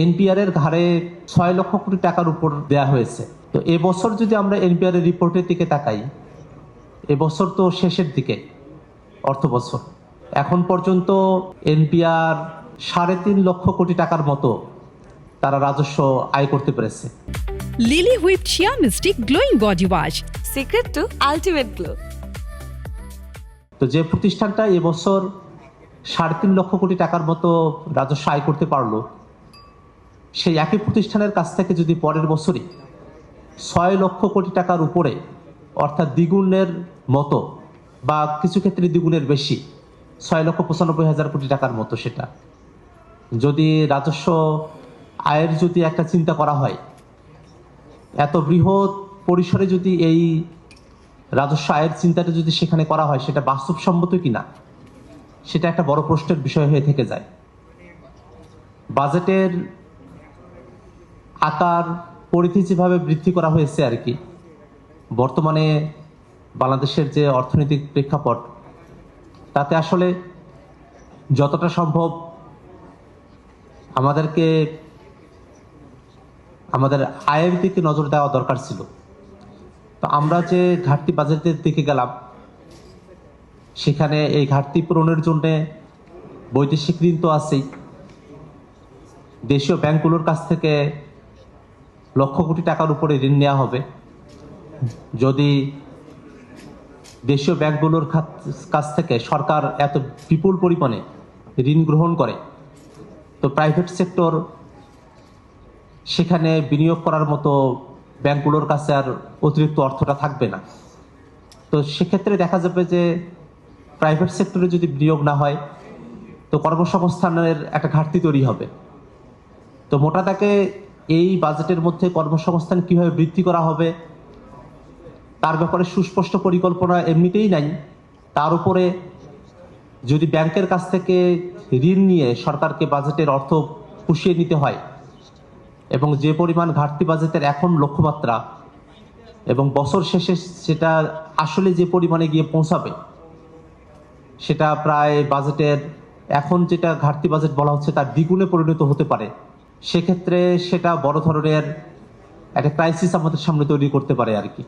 NPR এর ঘাড়ে 6 লক্ষ কোটি টাকার উপর দেয়া হয়েছে। তো এবছর যদি আমরা এনপিআর এর রিপোর্টের দিকে তাকাই, এবছর তো শেষের দিকে অর্থ বছর, এখন পর্যন্ত এনপিআর 3.5 লক্ষ কোটি টাকার মতো তারা রাজস্ব আয় করতে পেরেছে। লিলি হুইপ চিয়া মিষ্টি glowing body wash, secret two ultimate glow. তো যে প্রতিষ্ঠানটা এবছর 3.5 লক্ষ কোটি টাকার মতো রাজস্ব আয় করতে পারলো, সেই একই প্রতিষ্ঠানের কাছ থেকে যদি পরের বছরই 6 লক্ষ কোটি টাকার উপরে, অর্থাৎ দ্বিগুণের মতো বা কিছু ক্ষেত্রে দ্বিগুণের বেশি, 6,95,000 কোটি টাকার মতো, সেটা যদি রাজস্ব আয়ের যদি একটা চিন্তা করা হয়, এত বৃহৎ পরিসরে যদি এই রাজস্ব আয়ের চিন্তাটা যদি সেখানে করা হয়, সেটা বাস্তবসম্মত কিনা, সেটা একটা বড় প্রশ্নের বিষয় হয়ে থেকে যায়। বাজেটের আকার পরিধি যেভাবে বৃদ্ধি করা হয়েছে আর কি, বর্তমানে বাংলাদেশের যে অর্থনৈতিক প্রেক্ষাপট, তাতে আসলে যতটা সম্ভব আমাদেরকে আমাদের আয়ের দিকে নজর দেওয়া দরকার ছিল। তো আমরা যে ঘাটতি বাজেটের দিকে গেলাম, সেখানে এই ঘাটতি পূরণের জন্য বৈদেশিক ঋণ তো আছেই, দেশীয় ব্যাংকগুলোর কাছ থেকে লক্ষ কোটি টাকার উপরে ঋণ নেওয়া হবে। যদি দেশীয় ব্যাংকগুলোর কাছ থেকে সরকার এত বিপুল পরিমাণে ঋণ গ্রহণ করে, তো প্রাইভেট সেক্টর সেখানে বিনিয়োগ করার মতো ব্যাংকগুলোর কাছে আর অতিরিক্ত অর্থটা থাকবে না। তো সেক্ষেত্রে দেখা যাবে যে প্রাইভেট সেক্টরে যদি বিনিয়োগ না হয়, তো কর্মসংস্থানের একটা ঘাটতি তৈরি হবে। তো মোটা দাগে এই বাজেটের মধ্যে কর্মসংস্থান কিভাবে বৃদ্ধি করা হবে তার ব্যাপারে সুস্পষ্ট পরিকল্পনা এমনিতেই নাই। তার উপরে যদি ব্যাংকের কাছ থেকে ঋণ নিয়ে সরকারকে বাজেটের অর্থ পুষিয়ে নিতে হয়, এবং যে পরিমাণ ঘাটতি বাজেটের এখন লক্ষ্যমাত্রা, এবং বছর শেষে সেটা আসলে যে পরিমাণে গিয়ে পৌঁছাবে, সেটা প্রায় বাজেটের এখন যেটা ঘাটতি বাজেট বলা হচ্ছে তার দ্বিগুণে পরিণত হতে পারে। সেক্ষেত্রে সেটা বড় ধরনের একটা ক্রাইসিস আমাদের সামনে তৈরি করতে পারে আর কি।